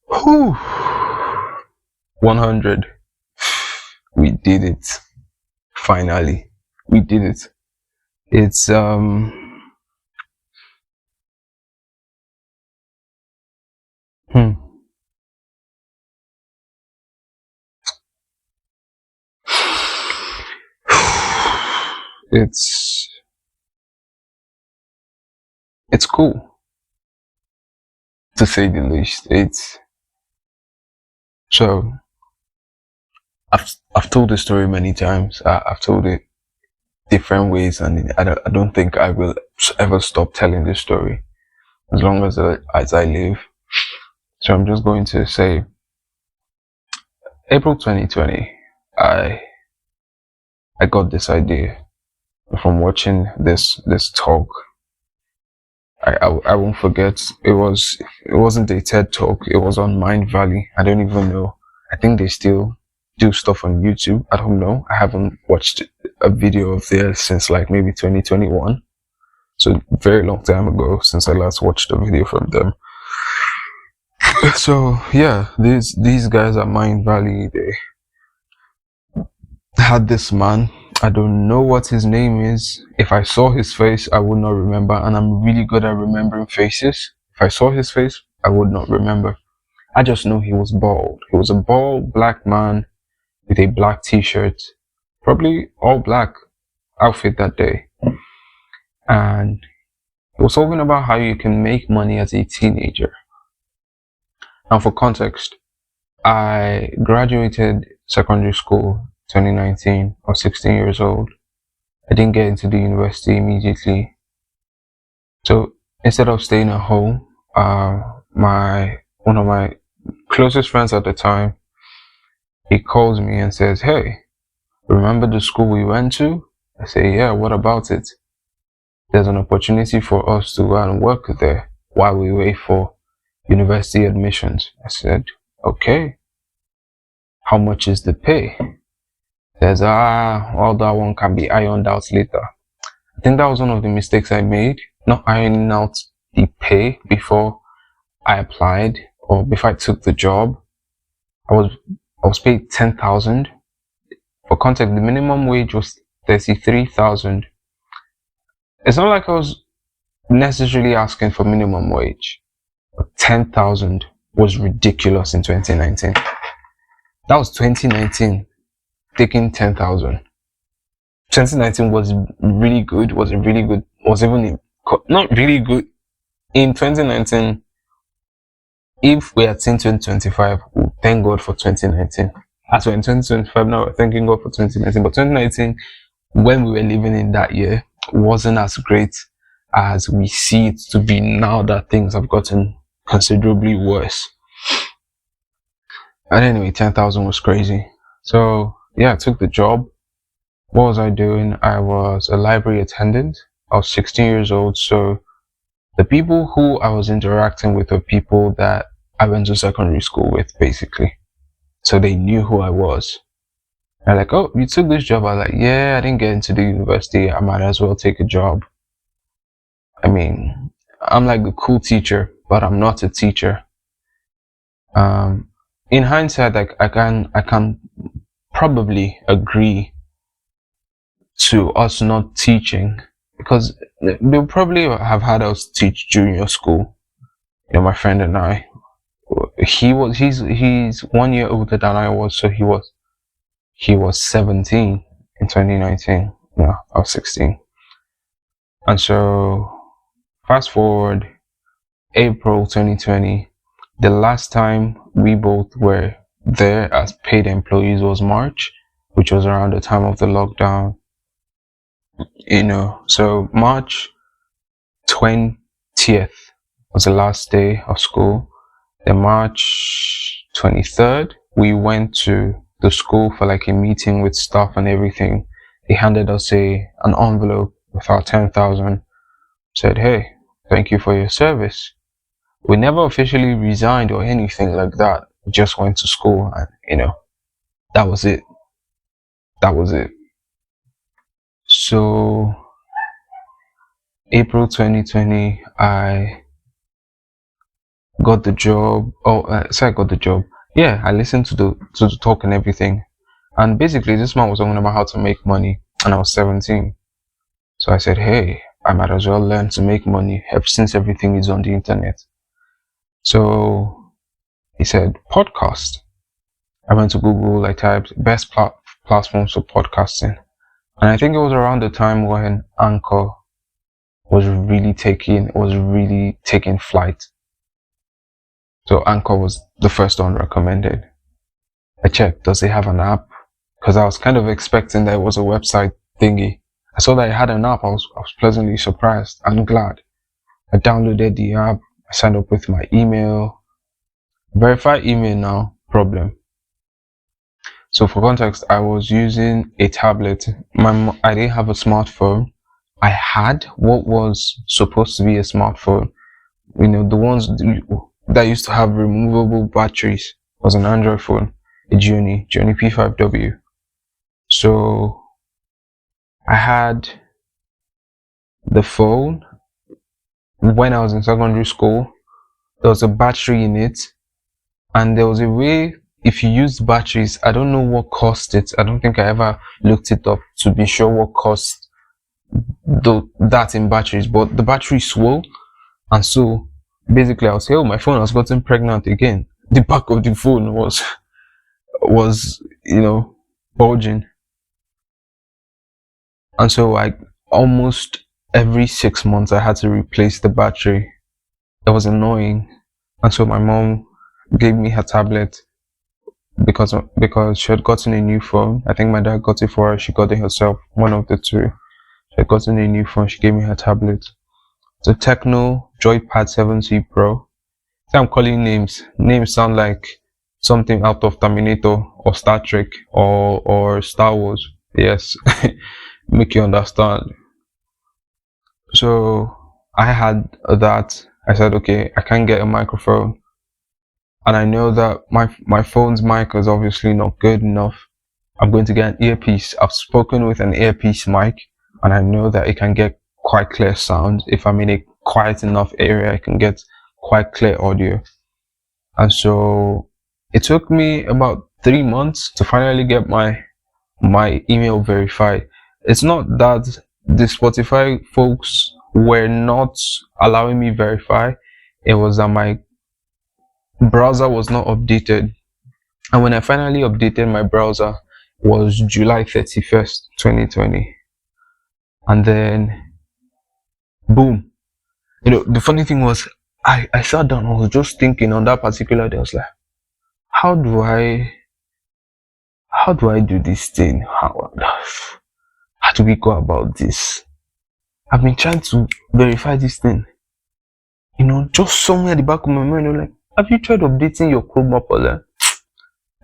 Whew. 100. We did it. Finally. We did it. It's hmm. it's it's cool, to say the least. It's so I've told the story many times. I've told it different ways, and I don't think I will ever stop telling this story as long as I live. So I'm just going to say April 2020. I I got this idea from watching this talk. I won't forget. It wasn't a TED talk. It was on Mind Valley. I don't even know. I think they still do stuff on YouTube. I don't know. I haven't watched a video of theirs since like maybe 2021. So very long time ago since I last watched a video from them. So yeah, these guys at Mind Valley, they had this man. I don't know what his name is. If I saw his face, I would not remember, and I'm really good at remembering faces. If I saw his face, I would not remember. I just know he was bald. He was a bald black man with a black t-shirt, probably all black outfit that day. And he was talking about how you can make money as a teenager. Now for context, I graduated secondary school 2019. I was 16 years old. I didn't get into the university immediately. So instead of staying at home, one of my closest friends at the time, he calls me and says, "Hey, remember the school we went to?" I say, "Yeah, what about it?" "There's an opportunity for us to go and work there while we wait for university admissions." I said, "Okay, how much is the pay?" Says, all that one can be ironed out later. I think that was one of the mistakes I made, not ironing out the pay before I applied or before I took the job. I was paid 10,000. For context, the minimum wage was 33,000. It's not like I was necessarily asking for minimum wage. But 10,000 was ridiculous in 2019. That was 2019 taking 10,000. 2019 was really good. Was even not really good. In 2019, if we had seen 2025, thank God for 2019. As we're in 2025 now, we're thanking God for 2019. But 2019, when we were living in that year, wasn't as great as we see it to be now that things have gotten considerably worse. And anyway, 10,000 was crazy. So yeah, I took the job. What was I doing? I was a library attendant. I was 16 years old, so the people who I was interacting with were people that I went to secondary school with, basically. So they knew who I was. They're like, "Oh, you took this job?" I was like, "Yeah, I didn't get into the university. I might as well take a job." I mean, I'm like the cool teacher, but I'm not a teacher. In hindsight, like I can probably agree to us not teaching, because they'll probably have had us teach junior school. You know, my friend and I. He's 1 year older than I was, so he was 17 in 2019. Yeah, I was 16. And so fast forward April 2020, the last time we both were there as paid employees was March, which was around the time of the lockdown. You know, so March 20th was the last day of school. Then March 23rd, we went to the school for like a meeting with staff and everything. They handed us an envelope with our 10,000. Said, "Hey, thank you for your service." We never officially resigned or anything like that. We just went to school, and that was it. That was it. So April 2020, I got the job. Oh, so I got the job. Yeah, I listened to the talk and everything. And basically, this man was talking about how to make money, and I was 17. So I said, hey, I might as well learn to make money since everything is on the internet. So he said, podcast. I went to Google, I typed best platforms for podcasting. And I think it was around the time when Anchor was really taking flight. So Anchor was the first one recommended. I checked, does it have an app? Because I was kind of expecting that it was a website thingy. I saw that it had an app. I was pleasantly surprised and glad. I downloaded the app. I signed up with my email. Verify email now, problem. So for context, I was using a tablet. I didn't have a smartphone. I had what was supposed to be a smartphone. You know, the ones that used to have removable batteries was an Android phone, a Journey P5W. So I had the phone when I was in secondary school. There was a battery in it, and there was a way, if you use batteries, I don't know what caused it. I don't think I ever looked it up to be sure what caused that in batteries, but the battery swelled, and so basically I was saying, oh, my phone has gotten pregnant again. The back of the phone was bulging, and so I almost every 6 months I had to replace the battery. It was annoying, and so my mom gave me her tablet because she had gotten a new phone. I think my dad got it for her. She got it herself, one of the two. She had gotten a new phone. She gave me her tablet. It's a Techno Joypad 7C Pro. See, I'm calling names. Names sound like something out of Terminator or Star Trek or Star Wars. Yes, make you understand. So I had that. I said, okay, I can't get a microphone, and I know that my phone's mic is obviously not good enough. I'm going to get an earpiece. I've spoken with an earpiece mic, and I know that it can get quite clear sound. If I'm in a quiet enough area, I can get quite clear audio. And so it took me about 3 months to finally get my email verified. It's not that the Spotify folks were not allowing me verify. It was that my browser was not updated. And when I finally updated my browser was July 31st, 2020. And then boom. The funny thing was I sat down, I was just thinking on that particular day, I was like, how do I do this thing? How do we go about this? I've been trying to verify this thing. Just somewhere at the back of my mind, I'm like, have you tried updating your Chrome app? Let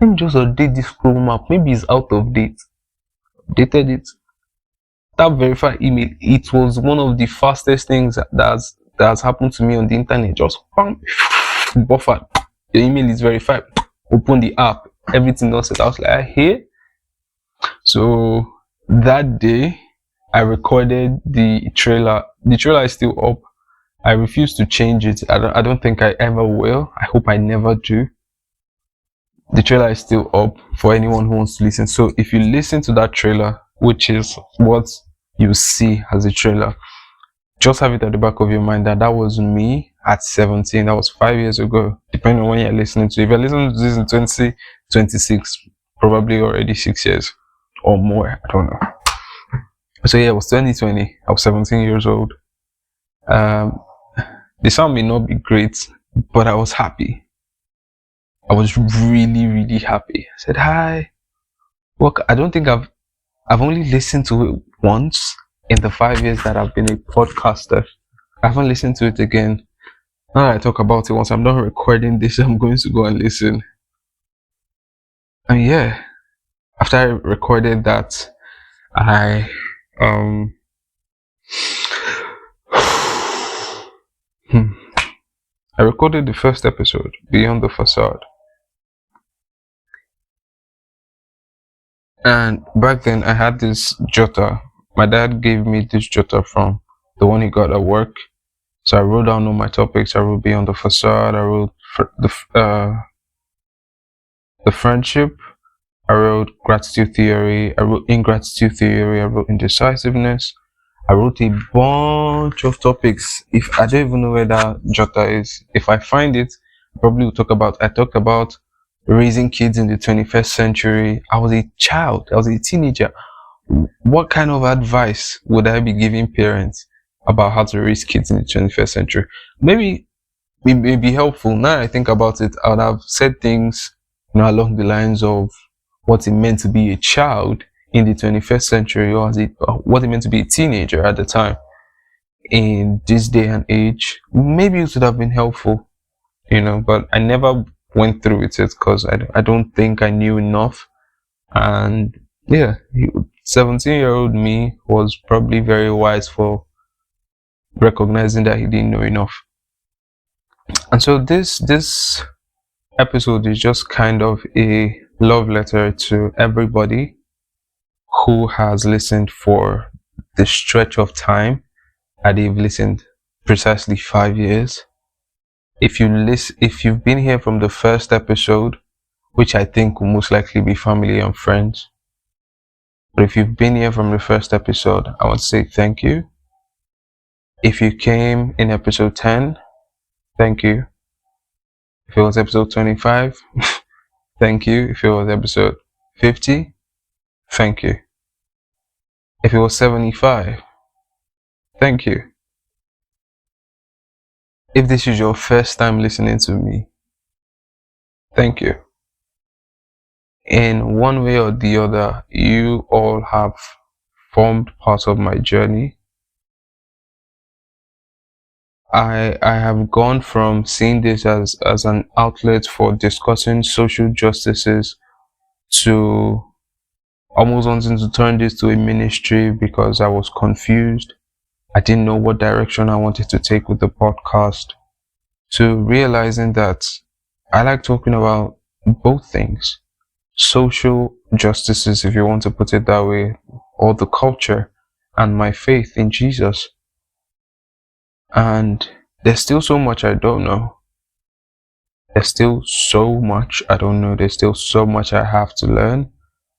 me just update this Chrome app. Maybe it's out of date. Updated it. That verified email, it was one of the fastest things that has happened to me on the internet. Just bam, buffered. Your email is verified. Open the app. Everything else set. I was like, hey. So that day, I recorded the trailer. The trailer is still up. I refuse to change it. I don't think I ever will. I hope I never do. The trailer is still up for anyone who wants to listen. So if you listen to that trailer, which is what you see as a trailer, just have it at the back of your mind that was me at 17. That was 5 years ago, depending on when you're listening to. If you're listening to this in 2026, probably already 6 years or more. I don't know. So yeah, it was 2020. I was 17 years old. The sound may not be great, but I was happy. I was really, really happy. I said, hi. Well, I don't think I've only listened to it once in the 5 years that I've been a podcaster. I haven't listened to it again. Now that I talk about it, once I'm done recording this, I'm going to go and listen. And yeah, after I recorded that, I recorded the first episode, Beyond the Facade. And back then I had this jotter. My dad gave me this jotter from the one he got at work. So I wrote down all my topics. I wrote Beyond the Facade. I wrote the Friendship. I wrote Gratitude Theory. I wrote Ingratitude Theory. I wrote Indecisiveness. I wrote a bunch of topics. If I don't even know where that jotter is, if I find it, I probably will talk about. I talked about raising kids in the 21st century. I was a child. I was a teenager. What kind of advice would I be giving parents about how to raise kids in the 21st century? Maybe it may be helpful. Now I think about it, I would have said things, along the lines of what it meant to be a child in the 21st century, or what it meant to be a teenager at the time in this day and age. Maybe it would have been helpful, but I never went through with it because I don't think I knew enough. And yeah, 17-year-old me was probably very wise for recognizing that he didn't know enough. And so this episode is just kind of a love letter to everybody who has listened for the stretch of time that they've listened, precisely 5 years. If you've been here from the first episode, which I think will most likely be family and friends, but if you've been here from the first episode, I want to say thank you. If you came in episode 10, thank you. If it was episode 25, thank you. If it was episode 50, thank you. If it was 75, thank you. If this is your first time listening to me, thank you. In one way or the other, you all have formed part of my journey. I have gone from seeing this as an outlet for discussing social justices to almost wanting to turn this to a ministry because I was confused. I didn't know what direction I wanted to take with the podcast, to realizing that I like talking about both things. Social justices, if you want to put it that way, or the culture, and my faith in Jesus. And there's still so much I don't know. There's still so much I don't know. There's still so much I have to learn,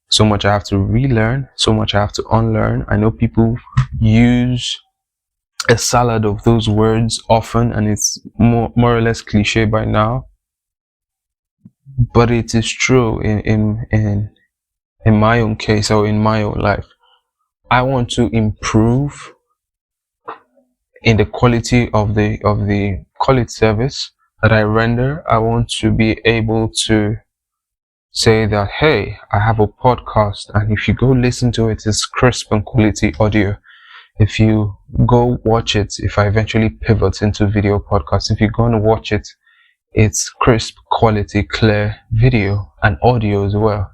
so much I have to relearn, so much I have to unlearn. I know people use a salad of those words often, and it's more or less cliche by now, but it is true in my own case, or in my own life. I want to improve in the quality of the college service that I render. I want to be able to say that, hey, I have a podcast, and if you go listen to it, it's crisp and quality audio. If you go watch it, if I eventually pivot into video podcast, if you go and watch it, it's crisp, quality, clear video and audio as well.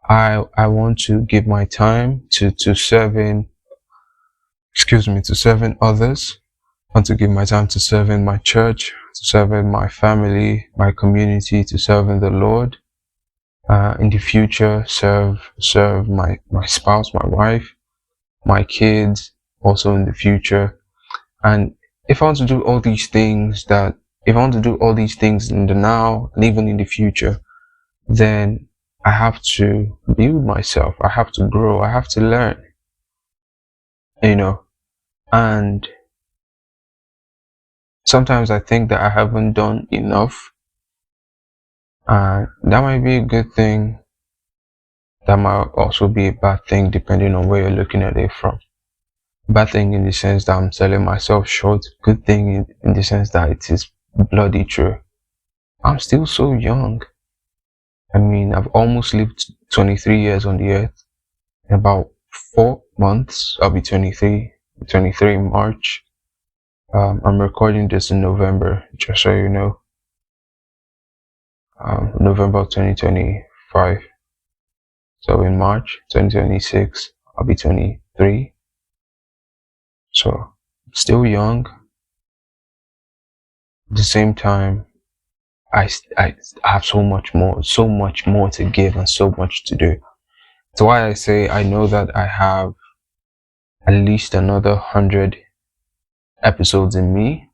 I want to give my time to serving others. I want to give my time to serving my church, to serving my family, my community, to serving the Lord. In the future, serve my spouse, my wife, my kids, also in the future. And if I want to do all these things in the now and even in the future, then I have to build myself. I have to grow. I have to learn. And sometimes I think that I haven't done enough. That might be a good thing. That might also be a bad thing, depending on where you're looking at it from. Bad thing in the sense that I'm selling myself short. Good thing in the sense that it is bloody true. I'm still so young. I mean, I've almost lived 23 years on the earth. In about 4 months, I'll be 23 in March. I'm recording this in November, just so you know. November 2025. So in March 2026, I'll be 23. So, still young. At the same time, I have so much more to give and so much to do. That's why I say I know that I have at least another 100 episodes in me,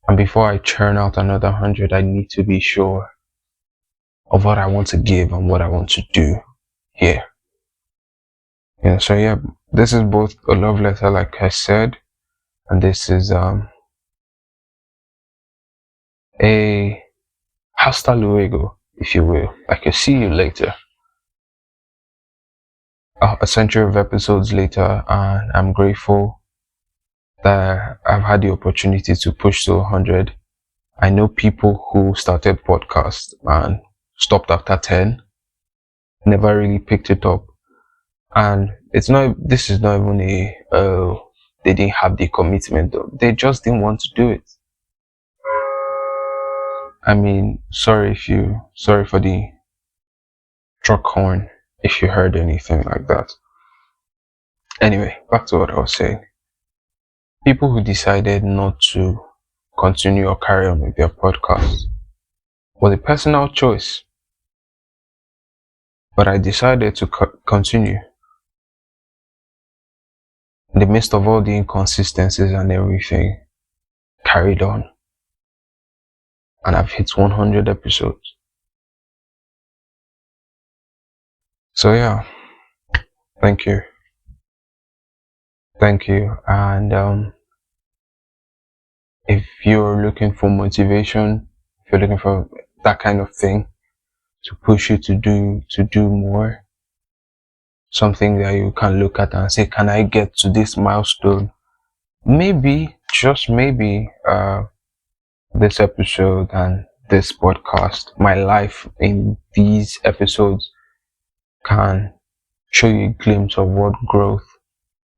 and before I churn out another 100, I need to be sure of what I want to give and what I want to do here. Yeah, so yeah, this is both a love letter, like I said, and this is a hasta luego, if you will, like a see you later. A century of episodes later, and I'm grateful that I've had the opportunity to push to 100. I know people who started podcasts and stopped after 10, never really picked it up, and this is not even they didn't have the commitment, they just didn't want to do it. I mean, sorry for the truck horn if you heard anything like that. Anyway, back to what I was saying. People who decided not to continue or carry on with their podcast was a personal choice, but I decided to continue in the midst of all the inconsistencies and everything. Carried on, and I've hit 100 episodes. So yeah, thank you, and if you're looking for motivation, if you're looking for that kind of thing to push you to do more, something that you can look at and say, can I get to this milestone? Maybe, just maybe, this episode and this podcast, my life in these episodes, can show you a glimpse of what growth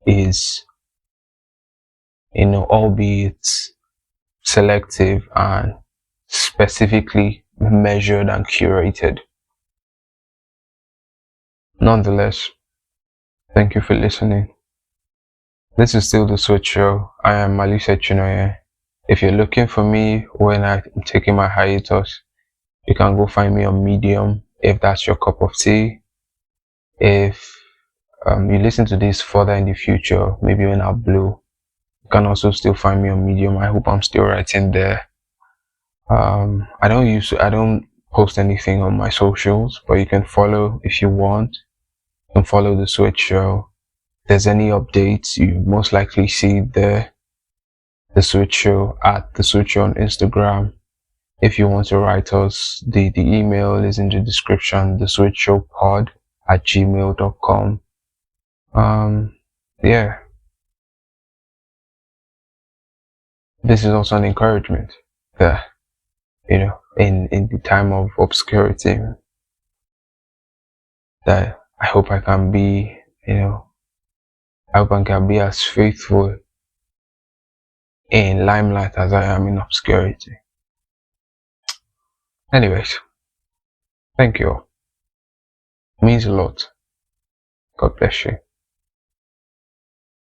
is, albeit selective and specifically measured and curated. Nonetheless, thank you for listening. This is still the Switch Show. I am Maliseh Chinonye. If you're looking for me when I'm taking my hiatus, you can go find me on Medium if that's your cup of tea. If you listen to this further in the future, maybe when I'm blue, you can also still find me on Medium. I hope I'm still writing there. I don't post anything on my socials, but you can follow if you want. You can follow the Switch Show. If there's any updates, you most likely see there. The Switch Show at the Switch Show on Instagram. If you want to write us, the email is in the description, theswitchshowpod@gmail.com. Yeah. This is also an encouragement that, in the time of obscurity, that I hope I can be, I hope I can be as faithful in limelight as I am in obscurity. Anyways, thank you all. It means a lot. God bless you.